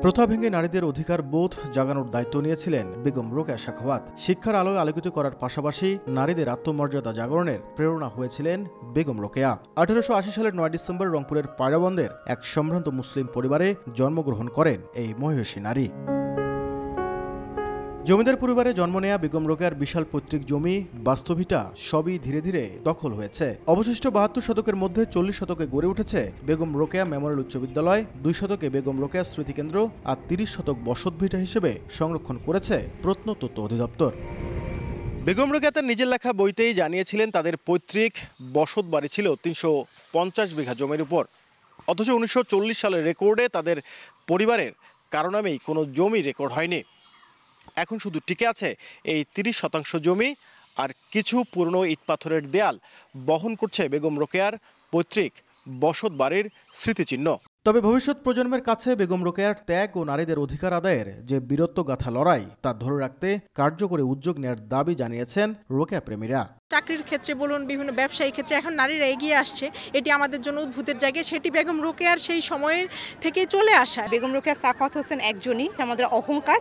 প্রথা ভেঙে নারীদের অধিকার বোধ জাগানোর দায়িত্ব নিয়েছিলেন বেগম রোকেয়া সাখাওয়াত। শিক্ষার আলোয় আলোকিত করার পাশাপাশি নারীদের আত্মমর্যাদা জাগরণের প্রেরণা হয়েছিলেন বেগম রোকেয়া। 1880 সালের 9 ডিসেম্বর রংপুরের পায়রাবন্দের এক সম্ভ্রান্ত মুসলিম পরিবারে জন্মগ্রহণ করেন এই মহিষী নারী। জমিদার পরিবারে জন্ম নেয়া বেগম রোকেয়ার বিশাল পৈতৃক জমি, বাস্তভিটা সবই ধীরে ধীরে দখল হয়েছে। অবশিষ্ট 72 শতকের মধ্যে 40 শতকে গড়ে উঠেছে বেগম রোকেয়া মেমোরিয়াল উচ্চ বিদ্যালয়, 2 শতকে বেগম রোকেয়া স্মৃতিকেন্দ্র আর 30 শতক বসতভিটা হিসেবে সংরক্ষণ করেছে প্রত্নতত্ত্ব অধিদপ্তর। বেগম রোকেয়া তার নিজের লেখা বইতেই জানিয়েছিলেন তাদের পৈতৃক বসত বাড়ি ছিল 350 বিঘা জমির উপর। অথচ 1940 সালের রেকর্ডে তাদের পরিবারের কারো নামেই কোনো জমি রেকর্ড হয়নি। এখন শুধু টিকে আছে এই 30% জমি আর কিছু পুরনো ইটপাথরের দেয়াল বহন করছে বেগম রোকেয়ার পৈতৃক বসত বাড়ির স্মৃতিচিহ্ন। তবে ভবিষ্যৎ প্রজন্মের কাছে বেগম রোকেয়ার ত্যাগ ও নারীদের অধিকার আদায়ের যে বীরত্বগাথা লড়াই তা ধরে রাখতে কার্যকরী উদ্যোগ নেওয়ার দাবি জানিয়েছেন রোকেয়া প্রেমীরা। চাকরির ক্ষেত্রে বলুন, বিভিন্ন ব্যবসায়ী ক্ষেত্রে এখন নারীরা এগিয়ে আসছে, এটি আমাদের জন্য উদ্ভূতের জায়গা। সেটি বেগম রোকেয়ার সেই সময়ের থেকে চলে আসা। বেগম রোকেয়া সাখাওয়াত হোসেন একজনই আমাদের অহংকার।